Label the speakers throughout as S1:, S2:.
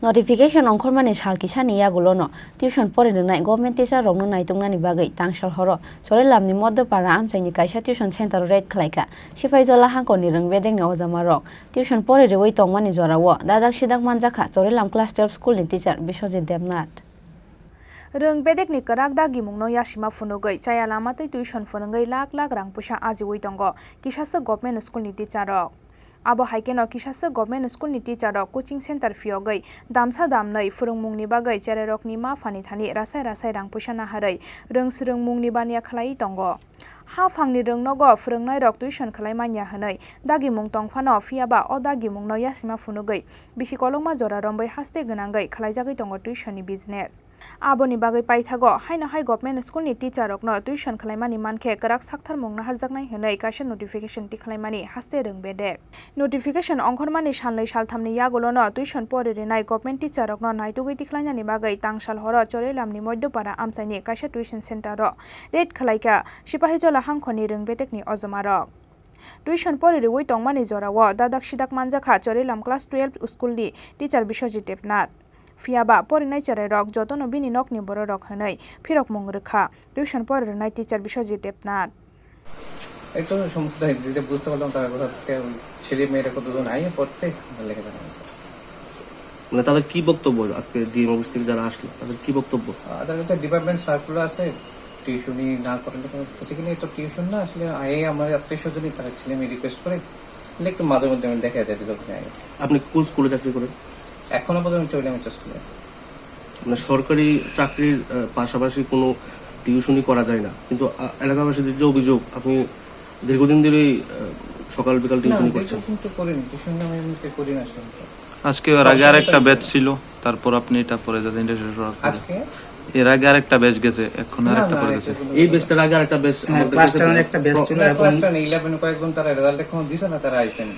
S1: Notification ongkhormani salkisani yagulono tuition porinai government teacher rokno naitungna ni bagai tangsal horo sore lamni moddopara amchaini kaisa tuition center red khlaika sipaijala hangkoni rongbedengni ojamarok tuition porirewoi tongmani jorao dadak sidak manjakha sore lam class 12 school ni teacher Biswajit Debnath
S2: Röngbedek ni kerak dagi mungno yasima funugai chaya lamatui tuition phunungai lakh lakh rang puisa ajiwoi tongo kisasa government school ni teacher rok abo haikeno kisasa government school ni teacher rok coaching center fiogai damsa damnai phurungmungni bagai chererokni ma phani thani rasai rasai rang puisa naharai röngsröngmungni bania khlai tongo ha phangni röngnogo phurungnai rok tuition khlai manya hanai dagi mung tongphano fiaba o dagi mungno yasima funugai bisi kolongma jora rombai haste gwnangai khlaijagai tongo tuition ni business aboni bagai paithago haina hai government school ni teacher rokno tuition khlaimani mankhe kerak sakthar mungna harjaknai hanai kaisa notification ti khlaimani haste röngbedek notification ongkhormani salnai salthamni yagulono tuition poririnai government teacher rokno naitugui ti khlainani bagai tangsal horo chorelamni moddopara amchaini kaisa tuition center ro red khlaika sipahijola hangkhoni röngbedekni ojomarok tuition porirewoi tongmani jorao dadak sidak manjakha chorelam class 12 school ni teacher Biswajit Debnath fiaba porinai chererok jotono bini nokni bororok hanai phirok mung rwkha tuition porirnai teacher Biswajit Debnath
S3: একটু সমস্যা যেটা বুঝতে পারলাম তার কথা ছেলে মেয়েরা কতজন আইয়ে পড়তে লেখা জানা
S4: মানে তাদের কি বক্তব্য আজকে ডিএম অফিস থেকে যারা আসলো তাদের কি বক্তব্য
S3: তাদের কাছে ডিপার্টমেন্ট সার্কুলার আছে টিউশনি না করেন সেখানে তো টিউশন না আসলে আয়ে আমার আত্মীয় স্বজনই তারা ছেলে মেয়ে রিকোয়েস্ট করে একটু মাঝে মধ্যে আমি দেখা যায় যখন আগে
S4: আপনি কোন স্কুলে চাকরি করেন
S3: এখনো পর্যন্ত চলে আমি স্কুলে আছি
S4: মানে সরকারি চাকরির পাশাপাশি কোনো টিউশনই করা যায় না কিন্তু এলাকাবাসীদের যে অভিযোগ আপনি দীর্ঘদিন ধরেই সকাল বিকাল টিউশনি করছেন
S3: কিন্তু করিনি টিউশন আমি এমনিতে করি না
S5: আজকে এর আগে আরেকটা ব্যাচ ছিল তারপর আপনি এটা পরে যাবেন
S3: আজকে
S5: এর আগে আরেকটা ব্যাচ গেছে এখন আরেকটা পরে গেছে
S4: এই ব্যাচটার আগে আরেকটা ব্যাচ আমাদের
S6: ক্লাস 10 একটা ব্যাচ ছিল
S3: ক্লাস 11 কয়েকজন তারা রেজাল্ট এখনো দিছে না তারা আইছেন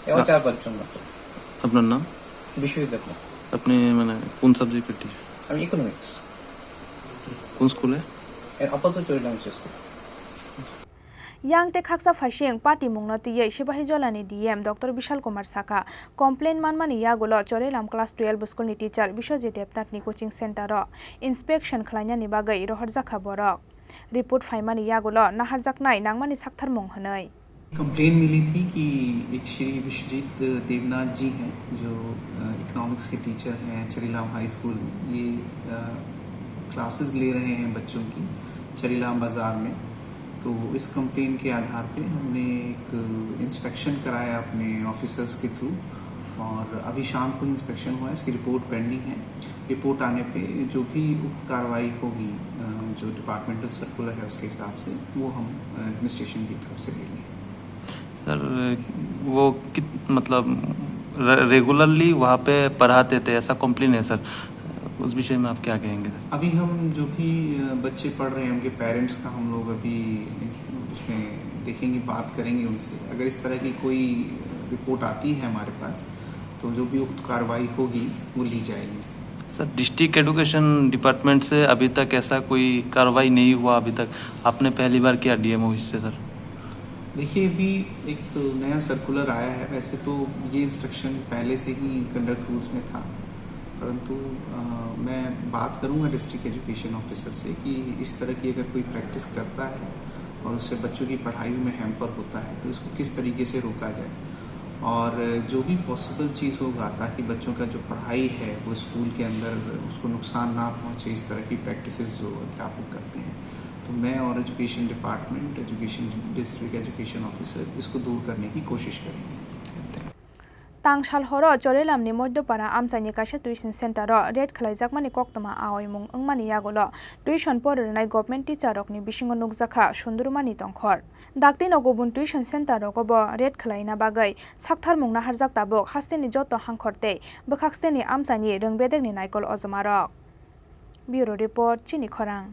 S3: এবার 4-5 জন
S5: আপনার নাম
S3: বিশ্বজিৎ দেবনাথ
S5: আপনি মানে কোন সাবজেক্টের টিচার
S3: আমি ইকোনমিক্স
S5: কোন স্কুলে
S3: আপাতত Charilam school
S2: Yang te khaksa phaising party mungno tiye sibahijolani DM Dr. Bishal Kumar Saka complain manmani yagulo chorelam class 12 school ni teacher Biswajit Debnath ni coaching center ro inspection khlaina ni bagai roharjakha borok report faimani yagulo naharjaknai nangmani sakthar mung hanai
S6: complaint मिली थी कि एक श्री विश्वजीत देवनाथ जी हैं जो economics के teacher हैं चरीलाम high school ये classes ले रहे हैं बच्चों की चरीलाम बाज़ार में तो इस कंप्लेन के आधार पे हमने एक इंस्पेक्शन कराया अपने ऑफिसर्स के थ्रू और अभी शाम को इंस्पेक्शन हुआ है इसकी रिपोर्ट पेंडिंग है रिपोर्ट आने पे जो भी उक्त कार्रवाई होगी जो डिपार्टमेंटल सर्कुलर है उसके हिसाब से वो हम एडमिनिस्ट्रेशन की तरफ से लेंगे
S5: सर वो मतलब रेगुलरली वहाँ पे पढ़ाते थे ऐसा कंप्लेन है सर उस विषय में आप क्या कहेंगे सर
S6: अभी हम जो भी बच्चे पढ़ रहे हैं उनके पेरेंट्स का हम लोग अभी उसमें देखेंगे बात करेंगे उनसे अगर इस तरह की कोई रिपोर्ट आती है हमारे पास तो जो भी उक्त कार्रवाई होगी वो ली जाएगी
S5: सर डिस्ट्रिक्ट एजुकेशन डिपार्टमेंट से अभी तक ऐसा कोई कार्रवाई नहीं हुआ अभी तक आपने पहली बार किया डीएम ऑफिस से सर
S6: देखिए अभी एक तो नया सर्कुलर आया है वैसे तो ये इंस्ट्रक्शन पहले से ही कंडक्ट रूल्स में था परंतु मैं बात करूंगा डिस्ट्रिक्ट एजुकेशन ऑफिसर से कि इस तरह की अगर कोई प्रैक्टिस करता है और उससे बच्चों की पढ़ाई में हैम्पर होता है तो इसको किस तरीके से रोका जाए और जो भी पॉसिबल चीज़ होगा ताकि बच्चों का जो पढ़ाई है वो स्कूल के अंदर उसको नुकसान ना पहुंचे इस तरह की प्रैक्टिसेस जो अध्यापक करते हैं तो मैं और education department education district education officer इसको दूर करने की कोशिश करेंगे
S2: Tangsal horo chorelamni moddopara amchaini kaisa tuition center ro red khlaijakmani koktoma aoimung wngmani yagulo tuition porirnai government teacher rokni bisingo nukjakha sundurmani tongkhor dakti nogobun tuition center rogobo red khlaina bagai sakthar mungna harjak tabuk hasteni joto hangkhorte bwkhaksteni amchaini röngbedekni naikol ojomarok bureau report chini khorang